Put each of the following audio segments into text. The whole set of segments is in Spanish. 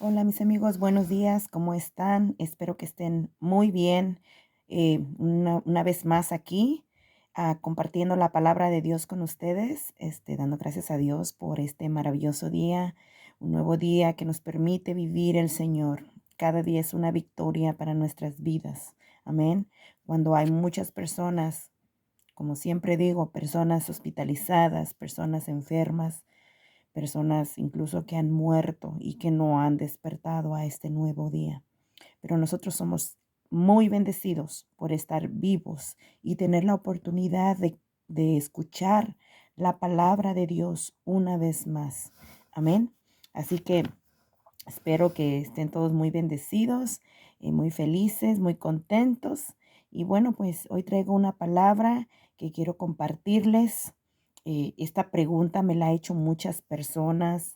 Hola mis amigos, buenos días, ¿cómo están? Espero que estén muy bien. Una vez más aquí, compartiendo la palabra de Dios con ustedes, dando gracias a Dios por este maravilloso día, un nuevo día que nos permite vivir el Señor. Cada día es una victoria para nuestras vidas. Amén. Cuando hay muchas personas, como siempre digo, personas hospitalizadas, personas enfermas, personas incluso que han muerto y que no han despertado a este nuevo día. Pero nosotros somos muy bendecidos por estar vivos y tener la oportunidad de escuchar la palabra de Dios una vez más. Amén. Así que espero que estén todos muy bendecidos y muy felices, muy contentos. Y bueno, pues hoy traigo una palabra que quiero compartirles. Esta pregunta me la ha hecho muchas personas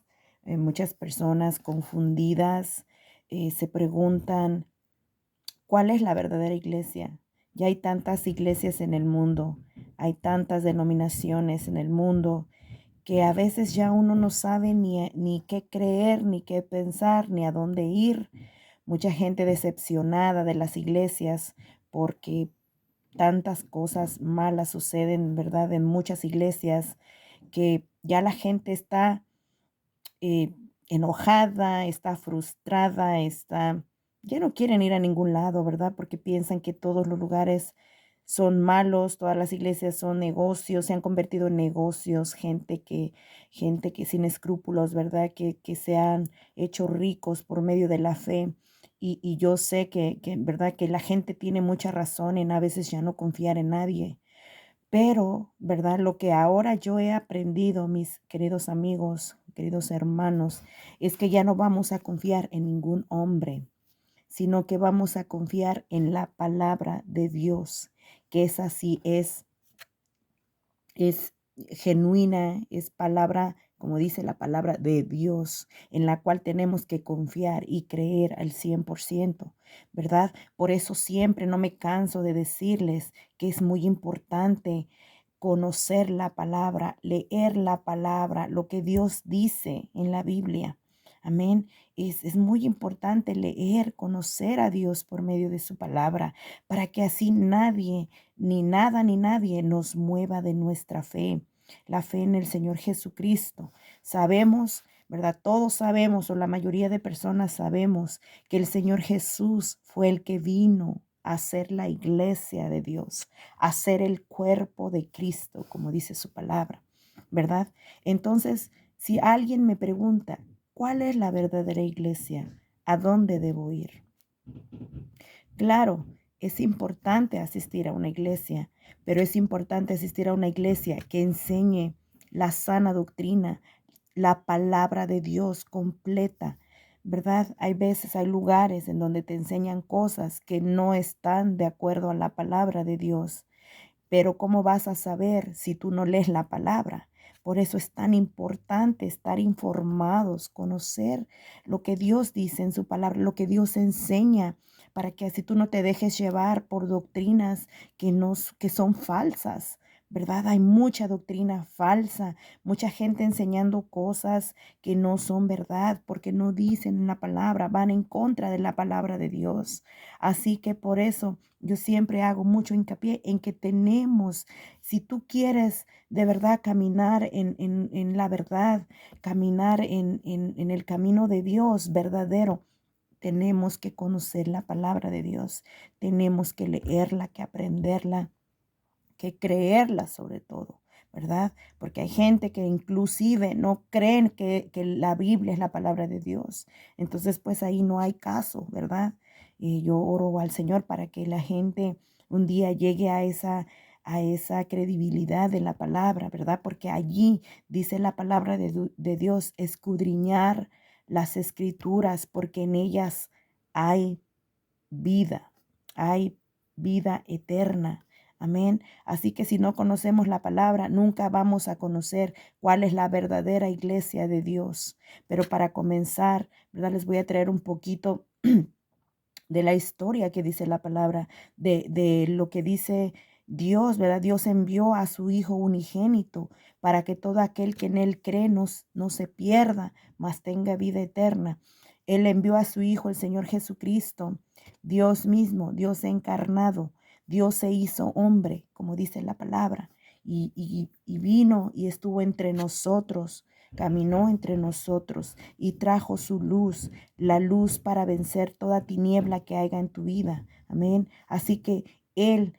confundidas. Se preguntan, ¿cuál es la verdadera iglesia? Ya hay tantas iglesias en el mundo, hay tantas denominaciones en el mundo que a veces ya uno no sabe ni qué creer, ni qué pensar, ni a dónde ir. Mucha gente decepcionada de las iglesias porque tantas cosas malas suceden, ¿verdad? En muchas iglesias que ya la gente está eh, enojada, está frustrada, ya no quieren ir a ningún lado, ¿verdad? Porque piensan que todos los lugares son malos, todas las iglesias son negocios, se han convertido en negocios, gente que sin escrúpulos, ¿verdad? Que se han hecho ricos por medio de la fe. Y yo sé ¿verdad? Que la gente tiene mucha razón en a veces ya no confiar en nadie. Pero, ¿verdad? Lo que ahora yo he aprendido, mis queridos amigos, queridos hermanos, es que ya no vamos a confiar en ningún hombre, sino que vamos a confiar en la palabra de Dios, que es así, es genuina, es palabra, como dice la palabra de Dios, en la cual tenemos que confiar y creer al 100%, ¿verdad? Por eso siempre no me canso de decirles que es muy importante conocer la palabra, leer la palabra, lo que Dios dice en la Biblia. Amén. Es muy importante leer, conocer a Dios por medio de su palabra, para que así nadie, ni nada, ni nadie nos mueva de nuestra fe, la fe en el Señor Jesucristo. Sabemos, ¿verdad? Todos sabemos, o la mayoría de personas sabemos, que el Señor Jesús fue el que vino a ser la iglesia de Dios, a ser el cuerpo de Cristo, como dice su palabra, ¿verdad? Entonces, si alguien me pregunta, ¿cuál es la verdadera iglesia? ¿A dónde debo ir? Claro, es importante asistir a una iglesia, pero es importante asistir a una iglesia que enseñe la sana doctrina, la palabra de Dios completa, ¿verdad? Hay veces, hay lugares en donde te enseñan cosas que no están de acuerdo a la palabra de Dios. Pero ¿cómo vas a saber si tú no lees la palabra? Por eso es tan importante estar informados, conocer lo que Dios dice en su palabra, lo que Dios enseña, para que así tú no te dejes llevar por doctrinas que son falsas, ¿verdad? Hay mucha doctrina falsa, mucha gente enseñando cosas que no son verdad, porque no dicen la palabra, van en contra de la palabra de Dios. Así que por eso yo siempre hago mucho hincapié en que tenemos, si tú quieres de verdad caminar en la verdad, caminar en el camino de Dios verdadero, tenemos que conocer la palabra de Dios, tenemos que leerla, que aprenderla, que creerla sobre todo, ¿verdad? Porque hay gente que inclusive no creen que la Biblia es la palabra de Dios. Entonces, pues ahí no hay caso, ¿verdad? Y yo oro al Señor para que la gente un día llegue a esa credibilidad de la palabra, ¿verdad? Porque allí dice la palabra de Dios, escudriñar las escrituras, porque en ellas hay vida, hay vida eterna. Amén. Así que si no conocemos la palabra, nunca vamos a conocer cuál es la verdadera iglesia de Dios. Pero para comenzar, ¿verdad? Les voy a traer un poquito de la historia que dice la palabra, de lo que dice Dios, ¿verdad? Dios envió a su Hijo unigénito para que todo aquel que en Él cree no se pierda, mas tenga vida eterna. Él envió a su Hijo, el Señor Jesucristo, Dios mismo, Dios encarnado. Dios se hizo hombre, como dice la palabra, y vino y estuvo entre nosotros, caminó entre nosotros y trajo su luz, la luz para vencer toda tiniebla que haya en tu vida. Amén. Así que Él,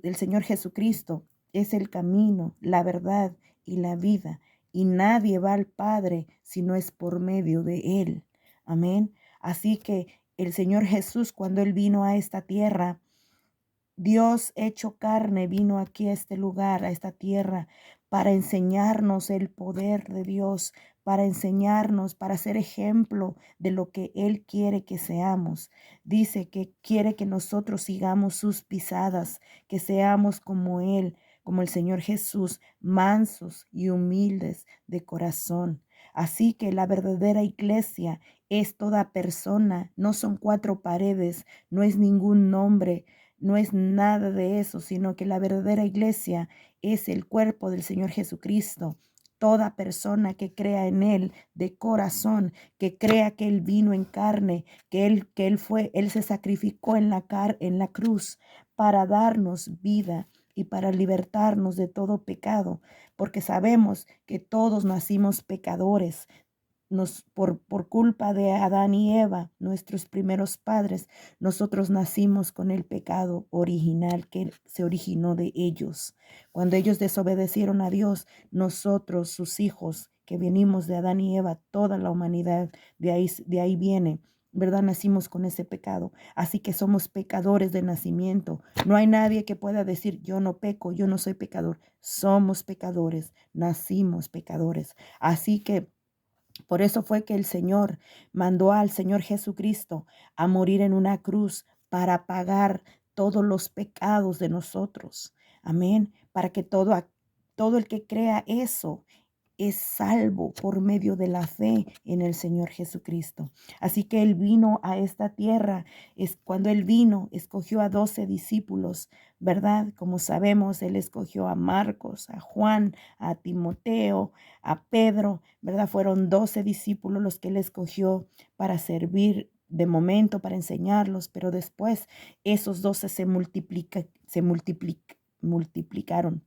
el Señor Jesucristo, es el camino, la verdad y la vida. Y nadie va al Padre si no es por medio de Él. Amén. Así que el Señor Jesús, cuando Él vino a esta tierra, Dios hecho carne vino aquí a este lugar, a esta tierra, para enseñarnos el poder de Dios, para enseñarnos, para ser ejemplo de lo que Él quiere que seamos. Dice que quiere que nosotros sigamos sus pisadas, que seamos como Él, como el Señor Jesús, mansos y humildes de corazón. Así que la verdadera iglesia es toda persona, no son cuatro paredes, no es ningún nombre, no es nada de eso, sino que la verdadera iglesia es el cuerpo del Señor Jesucristo. Toda persona que crea en Él de corazón, que crea que Él vino en carne, Él se sacrificó en la cruz para darnos vida y para libertarnos de todo pecado, porque sabemos que todos nacimos pecadores, por culpa de Adán y Eva, nuestros primeros padres, nosotros nacimos con el pecado original que se originó de ellos. Cuando ellos desobedecieron a Dios, nosotros, sus hijos, que venimos de Adán y Eva, toda la humanidad, de ahí viene. ¿Verdad? Nacimos con ese pecado. Así que somos pecadores de nacimiento. No hay nadie que pueda decir, yo no peco, yo no soy pecador. Somos pecadores, nacimos pecadores. Así que por eso fue que el Señor mandó al Señor Jesucristo a morir en una cruz para pagar todos los pecados de nosotros. Amén. Para que todo el que crea eso es salvo por medio de la fe en el Señor Jesucristo. Así que Él vino a esta tierra. Cuando Él vino, escogió a 12 discípulos, ¿verdad? Como sabemos, Él escogió a Marcos, a Juan, a Timoteo, a Pedro, ¿verdad? Fueron 12 discípulos los que Él escogió para servir de momento, para enseñarlos, pero después esos 12 multiplicaron,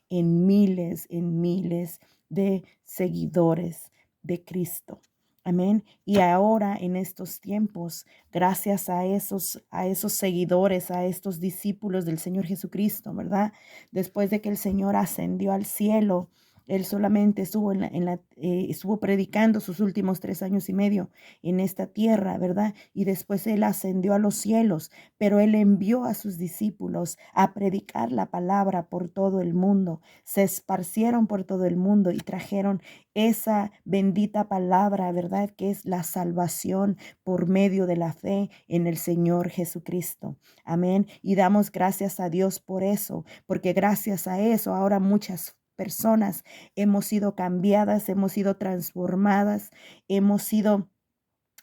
en miles de seguidores de Cristo. Amén. Y ahora en estos tiempos, gracias a esos seguidores, a estos discípulos del Señor Jesucristo, ¿verdad? Después de que el Señor ascendió al cielo, Él solamente estuvo predicando sus últimos 3 años y medio en esta tierra, ¿verdad? Y después Él ascendió a los cielos, pero Él envió a sus discípulos a predicar la palabra por todo el mundo. Se esparcieron por todo el mundo y trajeron esa bendita palabra, ¿verdad? Que es la salvación por medio de la fe en el Señor Jesucristo. Amén. Y damos gracias a Dios por eso, porque gracias a eso ahora muchas personas hemos sido cambiadas, hemos sido transformadas, hemos sido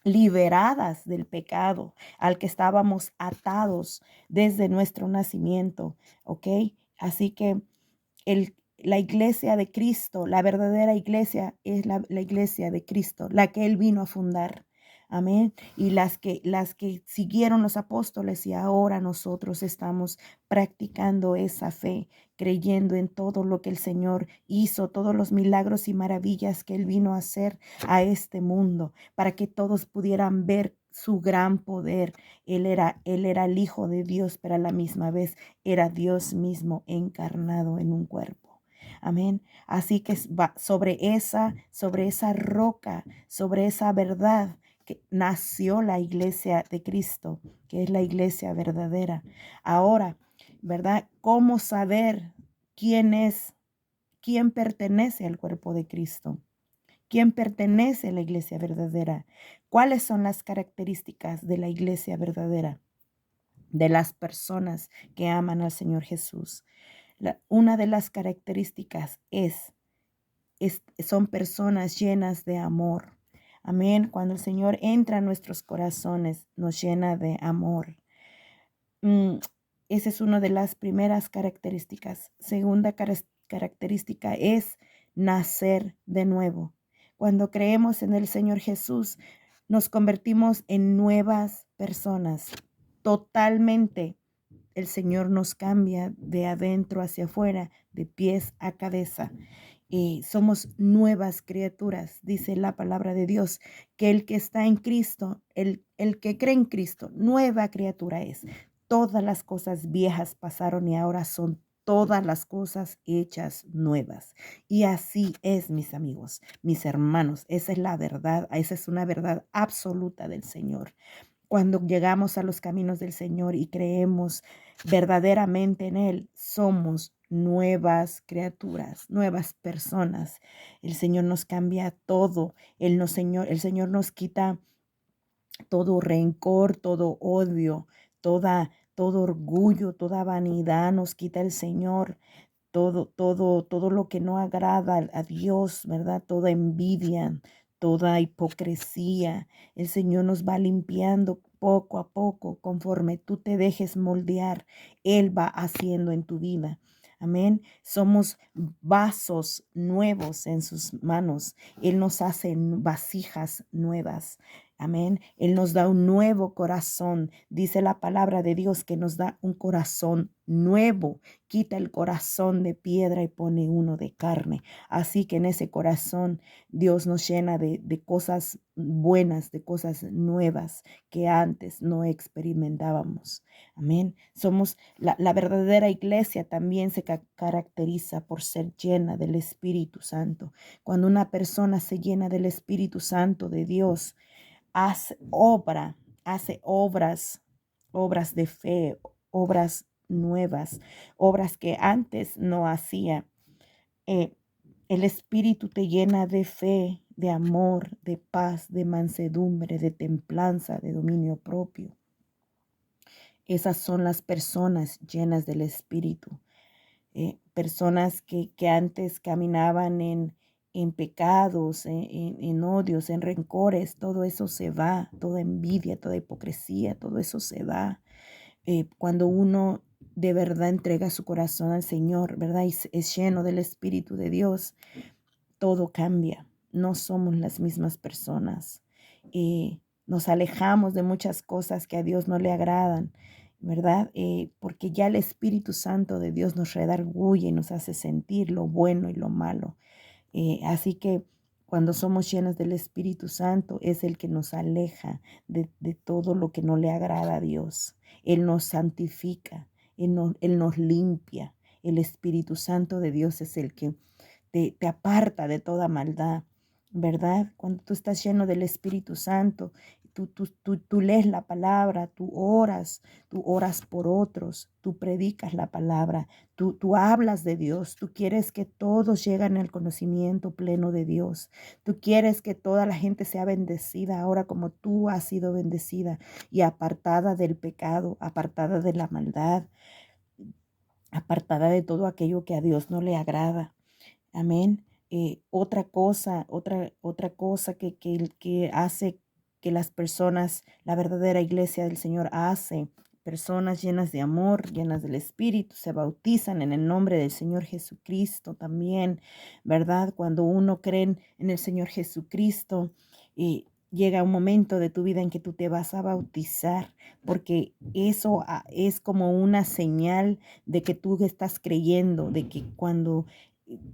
liberadas del pecado al que estábamos atados desde nuestro nacimiento, ¿ok? Así que la iglesia de Cristo, la verdadera iglesia es la iglesia de Cristo, la que Él vino a fundar. Amén. Y las que siguieron los apóstoles y ahora nosotros estamos practicando esa fe, creyendo en todo lo que el Señor hizo, todos los milagros y maravillas que Él vino a hacer a este mundo, para que todos pudieran ver su gran poder. Él era el Hijo de Dios, pero a la misma vez era Dios mismo encarnado en un cuerpo. Amén. Así que sobre esa roca, sobre esa verdad que nació la iglesia de Cristo, que es la iglesia verdadera. Ahora, ¿verdad? ¿Cómo saber quién pertenece al cuerpo de Cristo? ¿Quién pertenece a la iglesia verdadera? ¿Cuáles son las características de la iglesia verdadera? De las personas que aman al Señor Jesús. Una de las características son personas llenas de amor. Amén. Cuando el Señor entra a nuestros corazones, nos llena de amor. Esa es una de las primeras características. Segunda característica es nacer de nuevo. Cuando creemos en el Señor Jesús, nos convertimos en nuevas personas. Totalmente el Señor nos cambia de adentro hacia afuera, de pies a cabeza. Somos nuevas criaturas, dice la palabra de Dios, que el que está en Cristo, el que cree en Cristo, nueva criatura es. Todas las cosas viejas pasaron y ahora son todas las cosas hechas nuevas. Y así es, mis amigos, mis hermanos. Esa es la verdad, esa es una verdad absoluta del Señor. Cuando llegamos a los caminos del Señor y creemos verdaderamente en Él, somos nuevas criaturas, nuevas personas. El Señor nos cambia todo. El Señor nos quita todo rencor, todo odio, todo orgullo, toda vanidad nos quita el Señor. Todo lo que no agrada a Dios, ¿verdad? Toda envidia, toda hipocresía. El Señor nos va limpiando poco a poco conforme tú te dejes moldear. Él va haciendo en tu vida. Amén. Somos vasos nuevos en sus manos. Él nos hace vasijas nuevas. Amén. Él nos da un nuevo corazón. Dice la palabra de Dios que nos da un corazón nuevo. Quita el corazón de piedra y pone uno de carne. Así que en ese corazón Dios nos llena de cosas buenas, de cosas nuevas que antes no experimentábamos. Amén. Somos la verdadera iglesia también se caracteriza por ser llena del Espíritu Santo. Cuando una persona se llena del Espíritu Santo de Dios, hace obras de fe, obras nuevas, obras que antes no hacía. Eh, el Espíritu te llena de fe, de amor, de paz, de mansedumbre, de templanza, de dominio propio. Esas son las personas llenas del Espíritu. Personas que antes caminaban en pecados, en odios, en rencores, todo eso se va, toda envidia, toda hipocresía, todo eso se va. Cuando uno de verdad entrega su corazón al Señor, ¿verdad? Y es lleno del Espíritu de Dios, todo cambia. No somos las mismas personas. Nos alejamos de muchas cosas que a Dios no le agradan, ¿verdad? Porque ya el Espíritu Santo de Dios nos redarguye y nos hace sentir lo bueno y lo malo. Así que cuando somos llenos del Espíritu Santo es el que nos aleja de todo lo que no le agrada a Dios. Él nos santifica, Él nos limpia. El Espíritu Santo de Dios es el que te aparta de toda maldad, ¿verdad? Cuando tú estás lleno del Espíritu Santo, tú lees la palabra, tú oras por otros, tú predicas la palabra, tú hablas de Dios, tú quieres que todos lleguen al conocimiento pleno de Dios, tú quieres que toda la gente sea bendecida ahora como tú has sido bendecida y apartada del pecado, apartada de la maldad, apartada de todo aquello que a Dios no le agrada. Amén. Otra cosa que hace que las personas, la verdadera iglesia del Señor hace, personas llenas de amor, llenas del Espíritu, se bautizan en el nombre del Señor Jesucristo también, ¿verdad? Cuando uno cree en el Señor Jesucristo, llega un momento de tu vida en que tú te vas a bautizar, porque eso es como una señal de que tú estás creyendo, de que cuando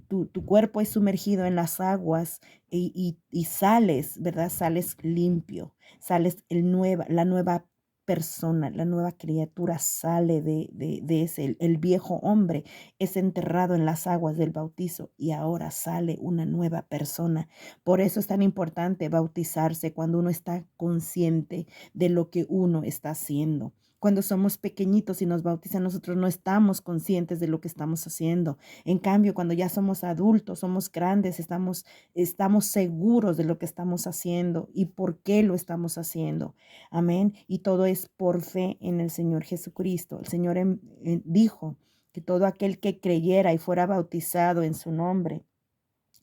tu cuerpo es sumergido en las aguas y sales, ¿verdad? Sales limpio, sales la nueva persona, la nueva criatura sale de ese, el viejo hombre es enterrado en las aguas del bautizo y ahora sale una nueva persona. Por eso es tan importante bautizarse cuando uno está consciente de lo que uno está haciendo. Cuando somos pequeñitos y nos bautizan, nosotros no estamos conscientes de lo que estamos haciendo. En cambio, cuando ya somos adultos, somos grandes, estamos seguros de lo que estamos haciendo y por qué lo estamos haciendo. Amén. Y todo es por fe en el Señor Jesucristo. El Señor dijo que todo aquel que creyera y fuera bautizado en su nombre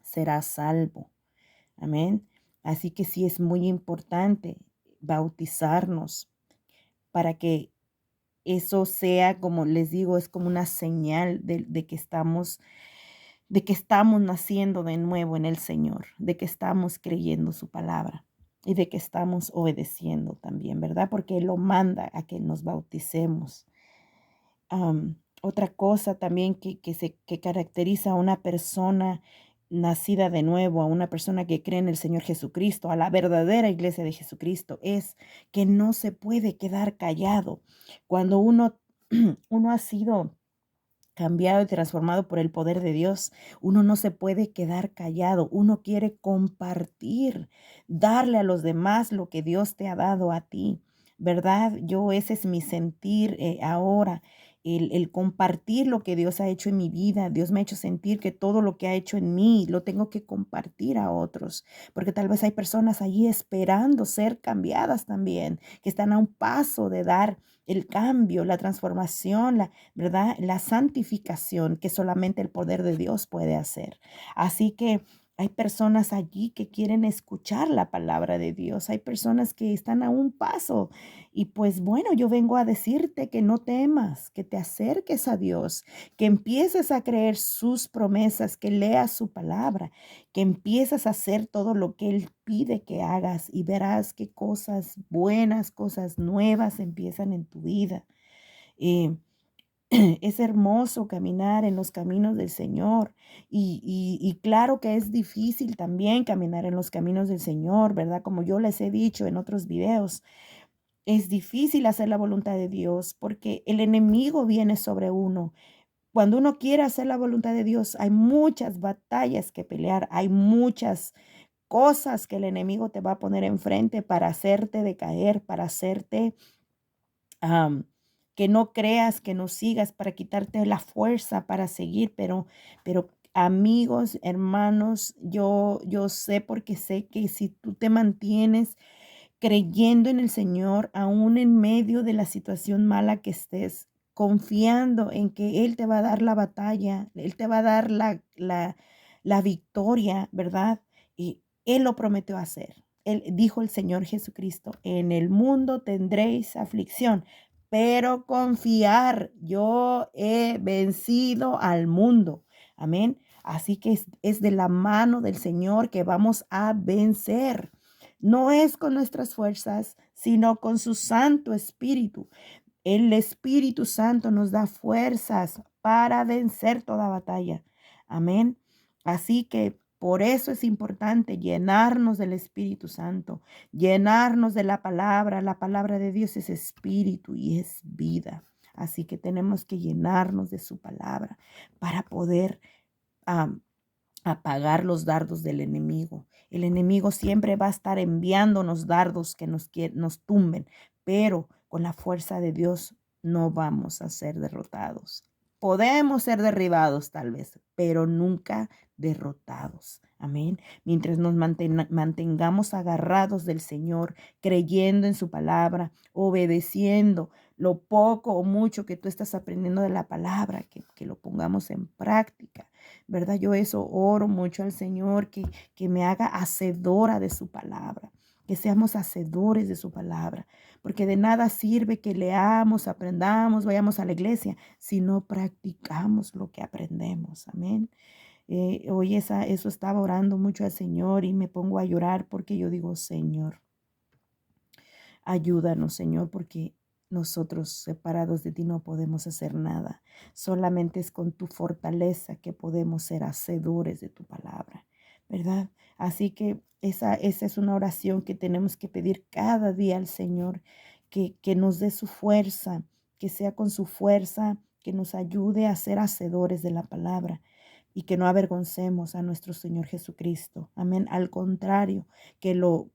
será salvo. Amén. Así que sí es muy importante bautizarnos para que eso sea, como les digo, es como una señal de que estamos naciendo de nuevo en el Señor, de que estamos creyendo su palabra. y de que estamos obedeciendo también, ¿verdad? Porque Él lo manda a que nos bauticemos. Otra cosa también que caracteriza a una persona nacida de nuevo, a una persona que cree en el Señor Jesucristo, a la verdadera iglesia de Jesucristo, es que no se puede quedar callado. Cuando uno ha sido cambiado y transformado por el poder de Dios, uno no se puede quedar callado, uno quiere compartir, darle a los demás lo que Dios te ha dado a ti, ¿verdad? Ese es mi sentir ahora. El compartir lo que Dios ha hecho en mi vida. Dios me ha hecho sentir que todo lo que ha hecho en mí lo tengo que compartir a otros, porque tal vez hay personas allí esperando ser cambiadas también, que están a un paso de dar el cambio, la transformación, ¿verdad? La santificación que solamente el poder de Dios puede hacer. Así que hay personas allí que quieren escuchar la palabra de Dios. Hay personas que están a un paso. Y pues bueno, yo vengo a decirte que no temas, que te acerques a Dios, que empieces a creer sus promesas, que leas su palabra, que empieces a hacer todo lo que Él pide que hagas y verás que cosas buenas, cosas nuevas empiezan en tu vida. Eh, es hermoso caminar en los caminos del Señor y claro que es difícil también caminar en los caminos del Señor, ¿verdad? Como yo les he dicho en otros videos, es difícil hacer la voluntad de Dios porque el enemigo viene sobre uno. Cuando uno quiere hacer la voluntad de Dios, hay muchas batallas que pelear, hay muchas cosas que el enemigo te va a poner enfrente para hacerte decaer, para hacerte am, que no creas, que no sigas, para quitarte la fuerza para seguir, pero amigos, hermanos, yo sé porque sé que si tú te mantienes creyendo en el Señor, aún en medio de la situación mala que estés, confiando en que Él te va a dar la batalla, Él te va a dar la victoria, ¿verdad? Y Él lo prometió hacer. Él dijo el Señor Jesucristo, en el mundo tendréis aflicción, pero confiar, yo he vencido al mundo. Amén. Así que es de la mano del Señor que vamos a vencer. No es con nuestras fuerzas, sino con su Santo Espíritu. El Espíritu Santo nos da fuerzas para vencer toda batalla. Amén. Así que por eso es importante llenarnos del Espíritu Santo, llenarnos de la palabra. La palabra de Dios es espíritu y es vida. Así que tenemos que llenarnos de su palabra para poder apagar los dardos del enemigo. El enemigo siempre va a estar enviándonos dardos que nos tumben, pero con la fuerza de Dios no vamos a ser derrotados. Podemos ser derribados tal vez, pero nunca derrotados. Amén. Mientras nos mantengamos agarrados del Señor, creyendo en su palabra, obedeciendo lo poco o mucho que tú estás aprendiendo de la palabra, que lo pongamos en práctica, ¿verdad? Yo eso oro mucho al Señor, que me haga hacedora de su palabra, que seamos hacedores de su palabra, porque de nada sirve que leamos, aprendamos, vayamos a la iglesia, si no practicamos lo que aprendemos. Amén. Hoy eso estaba orando mucho al Señor y me pongo a llorar porque yo digo, Señor, ayúdanos, Señor, porque nosotros separados de ti no podemos hacer nada. Solamente es con tu fortaleza que podemos ser hacedores de tu palabra, ¿verdad? Así que esa es una oración que tenemos que pedir cada día al Señor, que nos dé su fuerza, que sea con su fuerza, que nos ayude a ser hacedores de la palabra y que no avergoncemos a nuestro Señor Jesucristo. Amén. Al contrario, que lo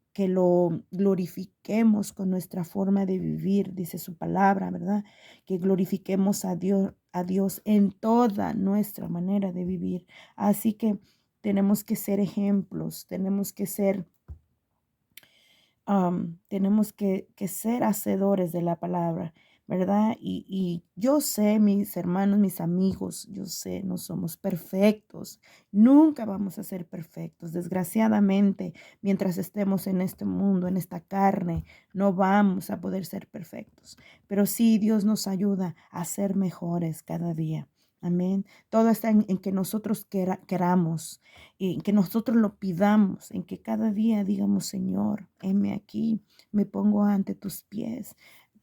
glorifiquemos con nuestra forma de vivir, dice su palabra, ¿verdad? Que glorifiquemos a Dios en toda nuestra manera de vivir. Así que tenemos que ser ejemplos, tenemos que ser hacedores de la palabra, ¿verdad? Y yo sé, mis hermanos, mis amigos, yo sé, no somos perfectos, nunca vamos a ser perfectos. Desgraciadamente, mientras estemos en este mundo, en esta carne, no vamos a poder ser perfectos. Pero sí, Dios nos ayuda a ser mejores cada día. Amén. Todo está en que nosotros queramos, en que nosotros lo pidamos, en que cada día digamos, Señor, heme aquí, me pongo ante tus pies.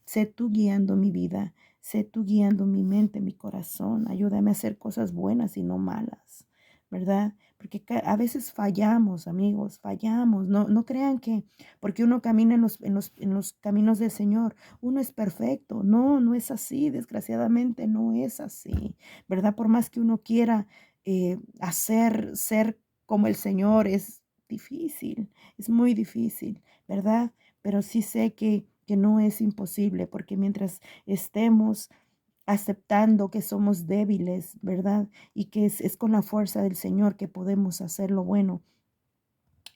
Sé tú guiando mi vida, sé tú guiando mi mente, mi corazón. Ayúdame a hacer cosas buenas y no malas, ¿verdad? Porque a veces fallamos, amigos, fallamos. No, no crean que porque uno camina en los caminos del Señor, uno es perfecto. No, no es así. Desgraciadamente no es así, ¿verdad? Por más que uno quiera ser como el Señor, es difícil, es muy difícil, ¿verdad? Pero sí sé que no es imposible, porque mientras estemos aceptando que somos débiles, ¿verdad? Y que es con la fuerza del Señor que podemos hacer lo bueno.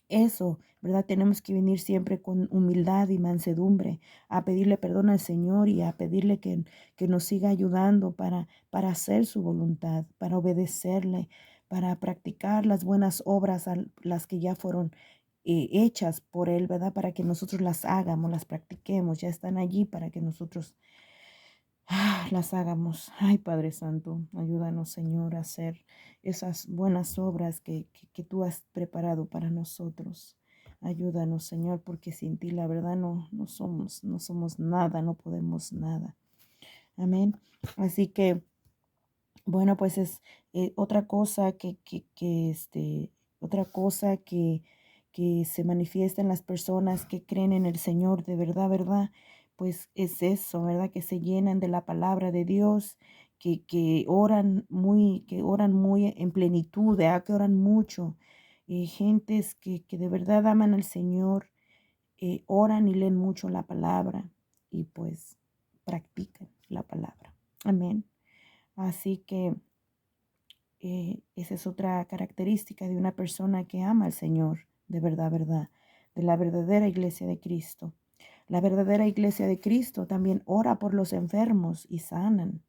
Eso, ¿verdad? Tenemos que venir siempre con humildad y mansedumbre a pedirle perdón al Señor y a pedirle que nos siga ayudando para hacer su voluntad, para obedecerle, para practicar las buenas obras, las que ya fueron hechas por Él, ¿verdad? Para que nosotros las hagamos, las practiquemos, ya están allí para que nosotros las hagamos. Ay, Padre Santo, ayúdanos, Señor, a hacer esas buenas obras que tú has preparado para nosotros. Ayúdanos, Señor, porque sin ti, la verdad, no somos nada, no podemos nada. Amén. Así que, bueno, pues es otra cosa otra cosa que se manifiesta en las personas que creen en el Señor de verdad, ¿verdad? Pues es eso, ¿verdad? Que se llenan de la palabra de Dios, que oran muy en plenitud, ¿verdad? Que oran mucho. Gentes que de verdad aman al Señor, oran y leen mucho la palabra y pues practican la palabra. Amén. Así que esa es otra característica de una persona que ama al Señor, de verdad, verdad, de la verdadera iglesia de Cristo. La verdadera iglesia de Cristo también ora por los enfermos y sanan,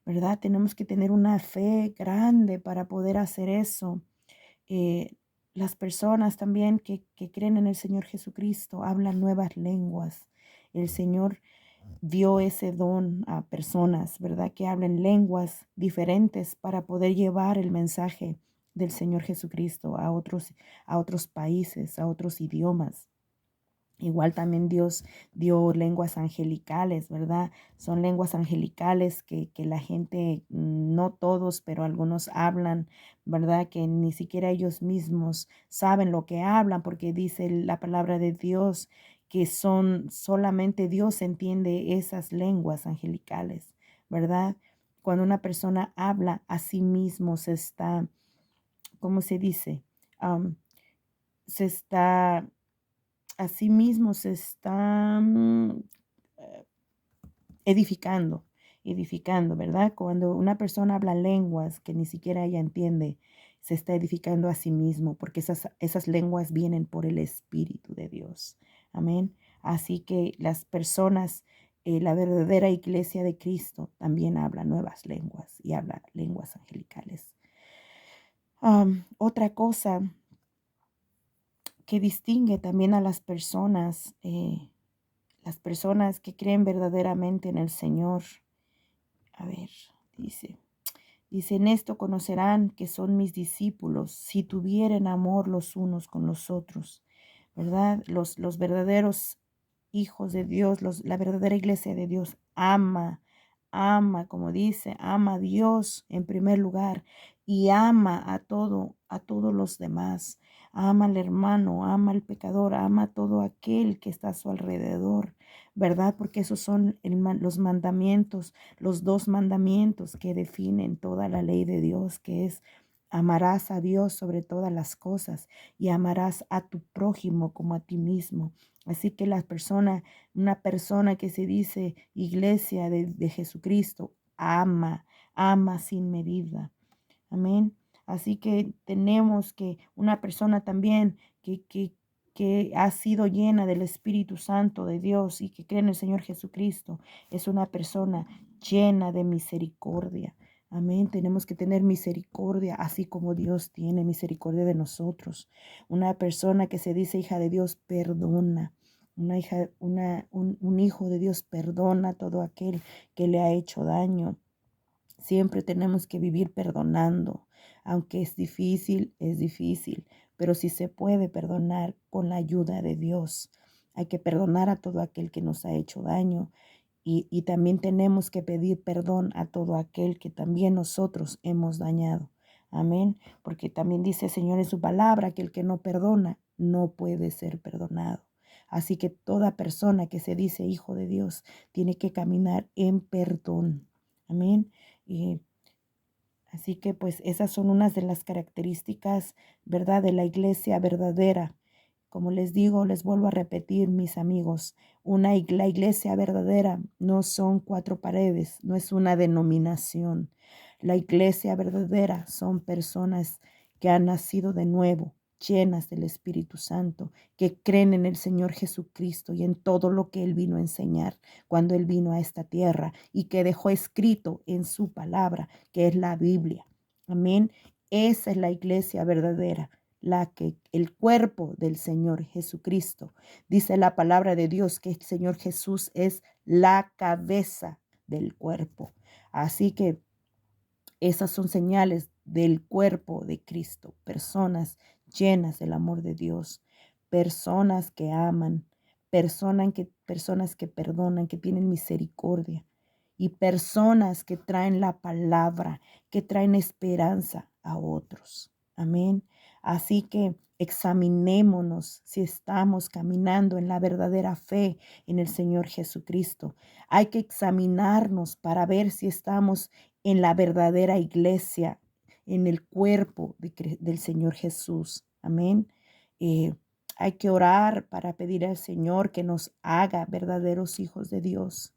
¿verdad? Tenemos que tener una fe grande para poder hacer eso. Eh, las personas también que creen en el Señor Jesucristo hablan nuevas lenguas. El Señor dio ese don a personas, ¿verdad? Que hablen lenguas diferentes para poder llevar el mensaje del Señor Jesucristo a otros países, a otros idiomas. Igual también Dios dio lenguas angelicales, ¿verdad? Son lenguas angelicales que la gente, no todos, pero algunos hablan, ¿verdad? Que ni siquiera ellos mismos saben lo que hablan, porque dice la palabra de Dios que solamente Dios entiende esas lenguas angelicales, ¿verdad? Cuando una persona habla a sí mismo se está, ¿cómo se dice? Am, se está Asimismo se está eh, edificando, edificando, ¿verdad? Cuando una persona habla lenguas que ni siquiera ella entiende, se está edificando a sí mismo, porque esas lenguas vienen por el Espíritu de Dios. Amén. Así que las personas, la verdadera iglesia de Cristo también habla nuevas lenguas y habla lenguas angelicales. Otra cosa que distingue también a las personas que creen verdaderamente en el Señor. A ver, dice, en esto conocerán que son mis discípulos, si tuvieren amor los unos con los otros, ¿verdad? Los verdaderos hijos de Dios, la verdadera iglesia de Dios ama, como dice, ama a Dios en primer lugar y ama a todos los demás. Ama al hermano, ama al pecador, ama a todo aquel que está a su alrededor, ¿verdad? Porque esos son los mandamientos, los dos mandamientos que definen toda la ley de Dios, que es: amarás a Dios sobre todas las cosas y amarás a tu prójimo como a ti mismo. Así que una persona que se dice iglesia de Jesucristo, ama sin medida. Amén. Así que tenemos que una persona también que ha sido llena del Espíritu Santo de Dios y que cree en el Señor Jesucristo, es una persona llena de misericordia. Amén. Tenemos que tener misericordia, así como Dios tiene misericordia de nosotros. Una persona que se dice hija de Dios perdona. Un hijo de Dios perdona a todo aquel que le ha hecho daño. Siempre tenemos que vivir perdonando. Aunque es difícil, pero si se puede perdonar con la ayuda de Dios. Hay que perdonar a todo aquel que nos ha hecho daño y también tenemos que pedir perdón a todo aquel que también nosotros hemos dañado. Amén. Porque también dice el Señor en su palabra que el que no perdona no puede ser perdonado. Así que toda persona que se dice hijo de Dios tiene que caminar en perdón. Amén. Así que pues esas son unas de las características, ¿verdad?, de la iglesia verdadera. Como les digo, les vuelvo a repetir, mis amigos, la iglesia verdadera no son cuatro paredes, no es una denominación. La iglesia verdadera son personas que han nacido de nuevo, llenas del Espíritu Santo, que creen en el Señor Jesucristo y en todo lo que Él vino a enseñar cuando Él vino a esta tierra y que dejó escrito en su palabra, que es la Biblia. Amén. Esa es la iglesia verdadera, el cuerpo del Señor Jesucristo. Dice la palabra de Dios que el Señor Jesús es la cabeza del cuerpo. Así que esas son señales del cuerpo de Cristo, personas llenas del amor de Dios, personas que aman, personas que perdonan, que tienen misericordia y personas que traen la palabra, que traen esperanza a otros. Amén. Así que examinémonos si estamos caminando en la verdadera fe en el Señor Jesucristo. Hay que examinarnos para ver si estamos en la verdadera iglesia, en el cuerpo del Señor Jesús. Amén. Eh, Hay que orar para pedir al Señor que nos haga verdaderos hijos de Dios.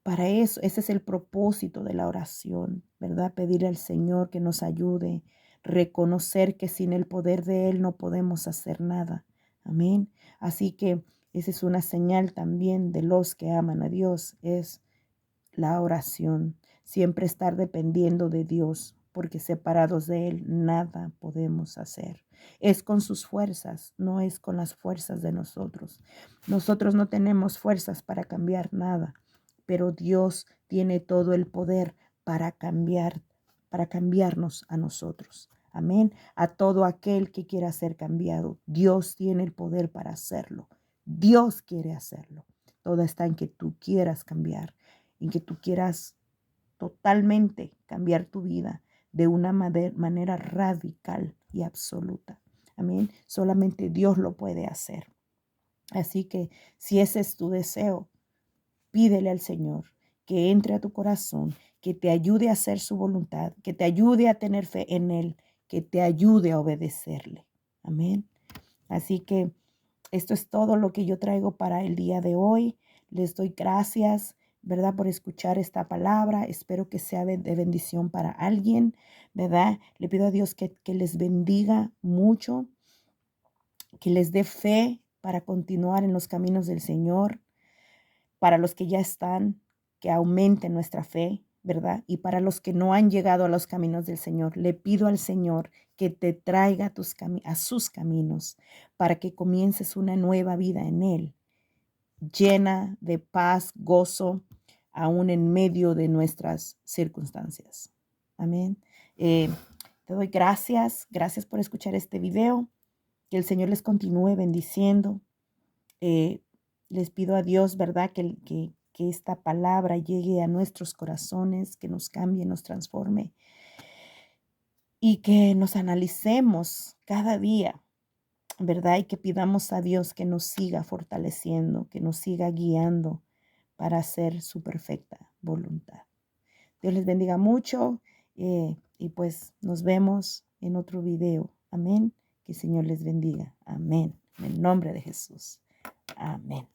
Para eso, ese es el propósito de la oración, ¿verdad? Pedir al Señor que nos ayude, reconocer que sin el poder de Él no podemos hacer nada. Amén. Así que esa es una señal también de los que aman a Dios, es la oración. Siempre estar dependiendo de Dios, porque separados de Él nada podemos hacer. Es con sus fuerzas, no es con las fuerzas de nosotros. Nosotros no tenemos fuerzas para cambiar nada, pero Dios tiene todo el poder para cambiarnos a nosotros. Amén. A todo aquel que quiera ser cambiado, Dios tiene el poder para hacerlo. Dios quiere hacerlo. Todo está en que tú quieras cambiar, en que tú quieras totalmente cambiar tu vida de una manera radical y absoluta. Amén. Solamente Dios lo puede hacer. Así que si ese es tu deseo, pídele al Señor que entre a tu corazón, que te ayude a hacer su voluntad, que te ayude a tener fe en Él, que te ayude a obedecerle. Amén. Así que esto es todo lo que yo traigo para el día de hoy. Les doy gracias, ¿verdad?, por escuchar esta palabra. Espero que sea de bendición para alguien, ¿verdad? Le pido a Dios que les bendiga mucho, que les dé fe para continuar en los caminos del Señor. Para los que ya están, que aumente nuestra fe, ¿verdad? Y para los que no han llegado a los caminos del Señor, le pido al Señor que te traiga a sus caminos para que comiences una nueva vida en Él, llena de paz, gozo, aún en medio de nuestras circunstancias. Amén. Te doy gracias por escuchar este video. Que el Señor les continúe bendiciendo. Les pido a Dios, ¿verdad?, que esta palabra llegue a nuestros corazones, que nos cambie, nos transforme y que nos analicemos cada día, ¿verdad? Y que pidamos a Dios que nos siga fortaleciendo, que nos siga guiando para hacer su perfecta voluntad. Dios les bendiga mucho y pues nos vemos en otro video. Amén. Que el Señor les bendiga. Amén. En el nombre de Jesús. Amén.